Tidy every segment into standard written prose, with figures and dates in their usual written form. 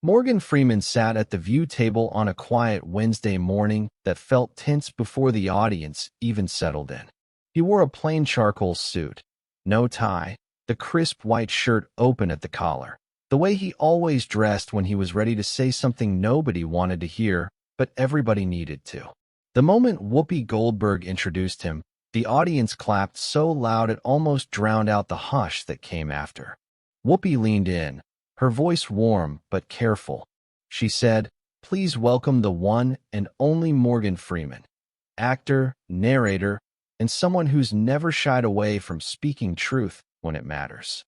Morgan Freeman sat at the view table on a quiet Wednesday morning that felt tense before the audience even settled in. He wore a plain charcoal suit, no tie, the crisp white shirt open at the collar, the way he always dressed when he was ready to say something nobody wanted to hear, but everybody needed to. The moment Whoopi Goldberg introduced him, the audience clapped so loud it almost drowned out the hush that came after. Whoopi leaned in, her voice warm but careful. She said, "Please welcome the one and only Morgan Freeman, actor, narrator, and someone who's never shied away from speaking truth when it matters."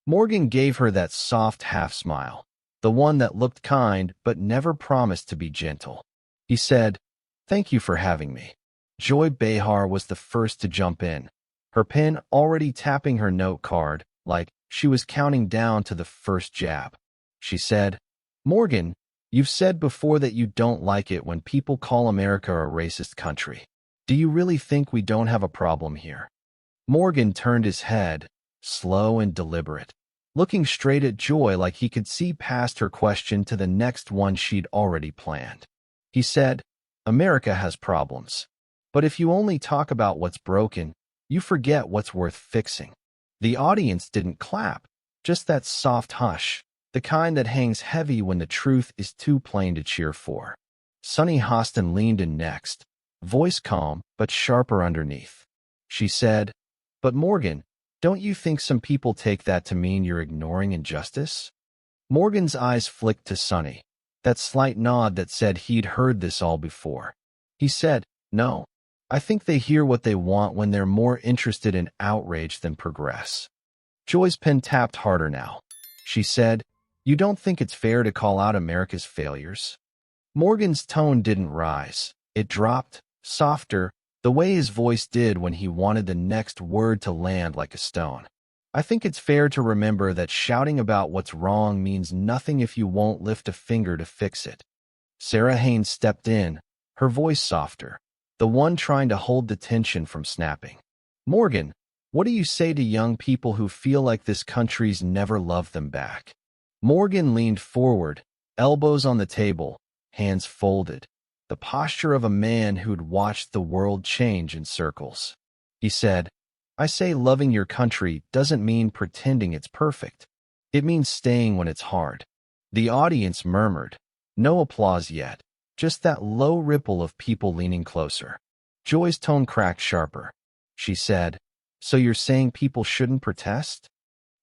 Morgan gave her that soft half-smile, the one that looked kind but never promised to be gentle. He said, "Thank you for having me." Joy Behar was the first to jump in, her pen already tapping her note card, like she was counting down to the first jab. She said, "Morgan, you've said before that you don't like it when people call America a racist country. Do you really think we don't have a problem here?" Morgan turned his head, slow and deliberate, looking straight at Joy like he could see past her question to the next one she'd already planned. He said, "America has problems. But if you only talk about what's broken, you forget what's worth fixing." The audience didn't clap, just that soft hush, the kind that hangs heavy when the truth is too plain to cheer for. Sunny Hostin leaned in next, voice calm but sharper underneath. She said, "But Morgan, don't you think some people take that to mean you're ignoring injustice?" Morgan's eyes flicked to Sunny, that slight nod that said he'd heard this all before. He said, "No. I think they hear what they want when they're more interested in outrage than progress." Joy's pen tapped harder now. She said, "You don't think it's fair to call out America's failures?" Morgan's tone didn't rise. It dropped, softer, the way his voice did when he wanted the next word to land like a stone. "I think it's fair to remember that shouting about what's wrong means nothing if you won't lift a finger to fix it." Sarah Haynes stepped in, her voice softer, the one trying to hold the tension from snapping. "Morgan, what do you say to young people who feel like this country's never loved them back?" Morgan leaned forward, elbows on the table, hands folded, the posture of a man who'd watched the world change in circles. He said, "I say loving your country doesn't mean pretending it's perfect. It means staying when it's hard." The audience murmured, no applause yet, just that low ripple of people leaning closer. Joy's tone cracked sharper. She said, "So you're saying people shouldn't protest?"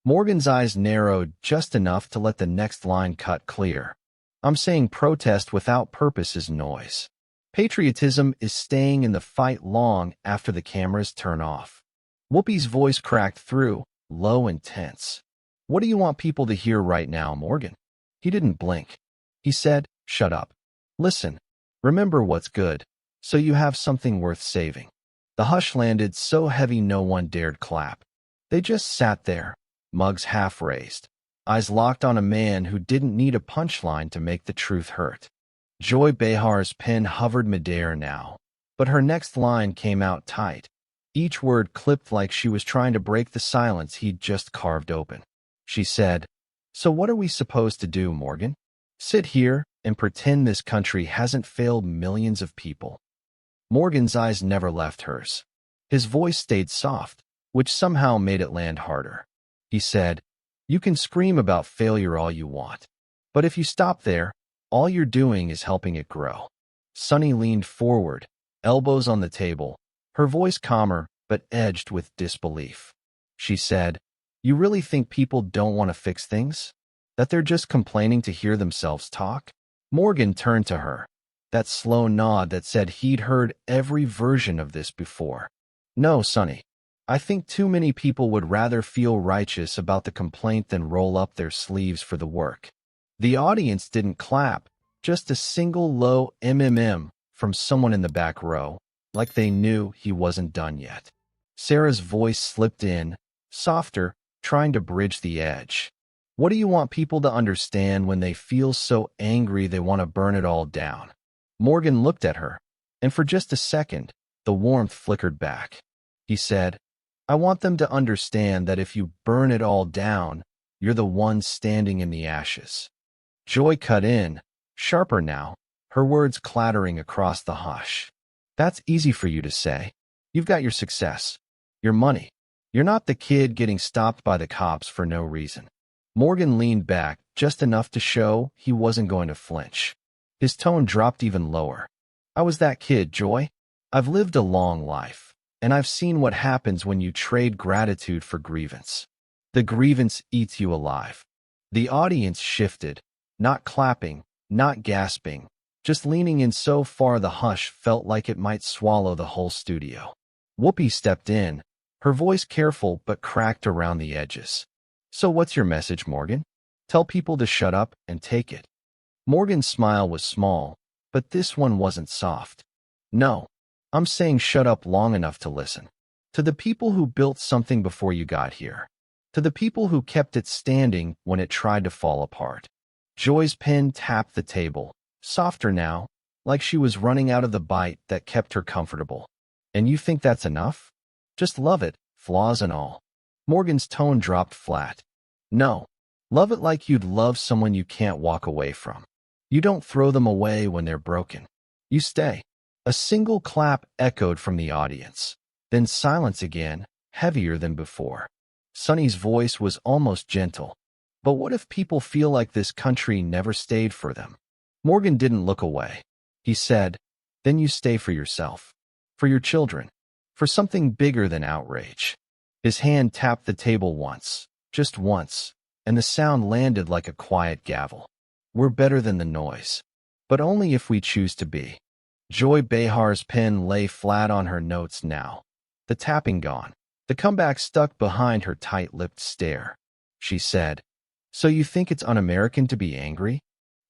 Morgan's eyes narrowed just enough to let the next line cut clear. "I'm saying protest without purpose is noise. Patriotism is staying in the fight long after the cameras turn off." Whoopi's voice cracked through, low and tense. "What do you want people to hear right now, Morgan?" He didn't blink. He said, "Shut up. Listen, remember what's good, so you have something worth saving." The hush landed so heavy no one dared clap. They just sat there, mugs half raised, eyes locked on a man who didn't need a punchline to make the truth hurt. Joy Behar's pen hovered midair now, but her next line came out tight. Each word clipped like she was trying to break the silence he'd just carved open. She said, "So what are we supposed to do, Morgan? Sit here and pretend this country hasn't failed millions of people?" Morgan's eyes never left hers. His voice stayed soft, which somehow made it land harder. He said, "You can scream about failure all you want, but if you stop there, all you're doing is helping it grow." Sunny leaned forward, elbows on the table, her voice calmer but edged with disbelief. She said, "You really think people don't want to fix things? That they're just complaining to hear themselves talk?" Morgan turned to her, that slow nod that said he'd heard every version of this before. "No, Sunny. I think too many people would rather feel righteous about the complaint than roll up their sleeves for the work." The audience didn't clap, just a single low mm from someone in the back row, like they knew he wasn't done yet. Sarah's voice slipped in, softer, trying to bridge the edge. "What do you want people to understand when they feel so angry they want to burn it all down?" Morgan looked at her, and for just a second, the warmth flickered back. He said, "I want them to understand that if you burn it all down, you're the one standing in the ashes." Joy cut in, sharper now, her words clattering across the hush. That's easy for you to say. You've got your success, your money. You're not the kid getting stopped by the cops for no reason. Morgan leaned back just enough to show he wasn't going to flinch. His tone dropped even lower. I was that kid, Joy. I've lived a long life, and I've seen what happens when you trade gratitude for grievance. The grievance eats you alive. The audience shifted, not clapping, not gasping, just leaning in so far the hush felt like it might swallow the whole studio. Whoopi stepped in, her voice careful but cracked around the edges. So what's your message, Morgan? Tell people to shut up and take it. Morgan's smile was small, but this one wasn't soft. No, I'm saying shut up long enough to listen. To the people who built something before you got here. To the people who kept it standing when it tried to fall apart. Joy's pen tapped the table, softer now, like she was running out of the bite that kept her comfortable. And you think that's enough? Just love it, flaws and all. Morgan's tone dropped flat. No, love it like you'd love someone you can't walk away from. You don't throw them away when they're broken. You stay. A single clap echoed from the audience. Then silence again, heavier than before. Sonny's voice was almost gentle. But what if people feel like this country never stayed for them? Morgan didn't look away. He said, then you stay for yourself. For your children. For something bigger than outrage. His hand tapped the table once, just once, and the sound landed like a quiet gavel. We're better than the noise. But only if we choose to be. Joy Behar's pen lay flat on her notes now. The tapping gone. The comeback stuck behind her tight-lipped stare. She said, so you think it's un-American to be angry?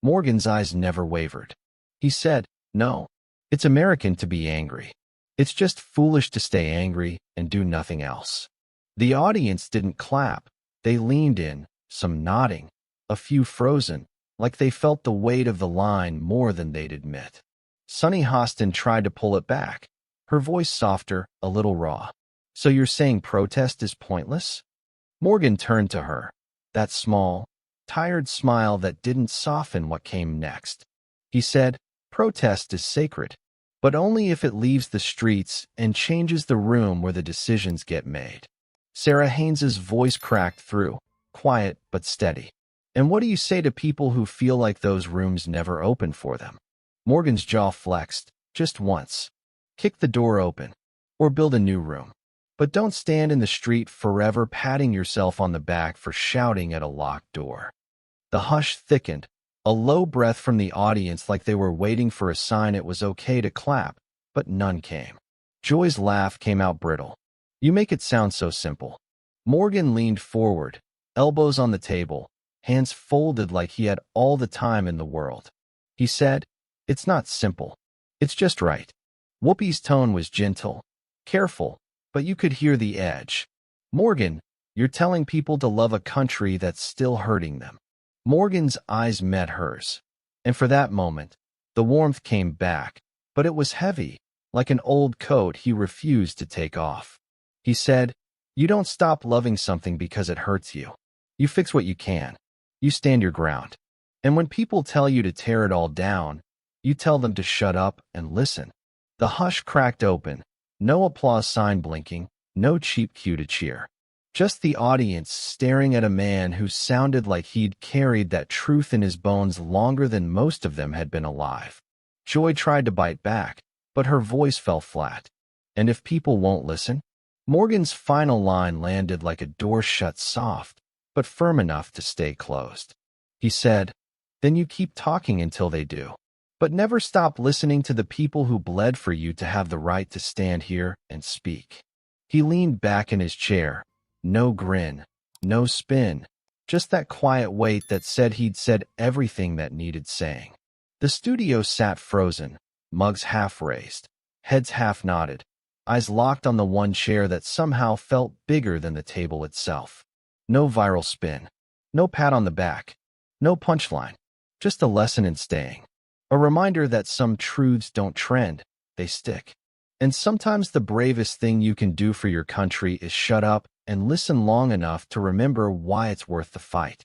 Morgan's eyes never wavered. He said, no, it's American to be angry. It's just foolish to stay angry and do nothing else. The audience didn't clap. They leaned in, some nodding, a few frozen, like they felt the weight of the line more than they'd admit. Sunny Hostin tried to pull it back, her voice softer, a little raw. So you're saying protest is pointless? Morgan turned to her, that small, tired smile that didn't soften what came next. He said, protest is sacred, but only if it leaves the streets and changes the room where the decisions get made. Sarah Haynes's voice cracked through, quiet but steady. And what do you say to people who feel like those rooms never open for them? Morgan's jaw flexed, just once. Kick the door open, or build a new room. But don't stand in the street forever patting yourself on the back for shouting at a locked door. The hush thickened, a low breath from the audience like they were waiting for a sign it was okay to clap, but none came. Joy's laugh came out brittle. You make it sound so simple. Morgan leaned forward, elbows on the table, hands folded like he had all the time in the world. He said, it's not simple. It's just right. Whoopi's tone was gentle, careful, but you could hear the edge. Morgan, you're telling people to love a country that's still hurting them. Morgan's eyes met hers, and for that moment, the warmth came back, but it was heavy, like an old coat he refused to take off. He said, you don't stop loving something because it hurts you. You fix what you can. You stand your ground. And when people tell you to tear it all down, you tell them to shut up and listen. The hush cracked open, no applause sign blinking, no cheap cue to cheer. Just the audience staring at a man who sounded like he'd carried that truth in his bones longer than most of them had been alive. Joy tried to bite back, but her voice fell flat. And if people won't listen? Morgan's final line landed like a door shut soft, but firm enough to stay closed. He said, then you keep talking until they do. But never stop listening to the people who bled for you to have the right to stand here and speak. He leaned back in his chair. No grin, no spin, just that quiet weight that said he'd said everything that needed saying. The studio sat frozen, mugs half raised, heads half nodded, eyes locked on the one chair that somehow felt bigger than the table itself. No viral spin, no pat on the back, no punchline, just a lesson in staying. A reminder that some truths don't trend, they stick. And sometimes the bravest thing you can do for your country is shut up and listen long enough to remember why it's worth the fight.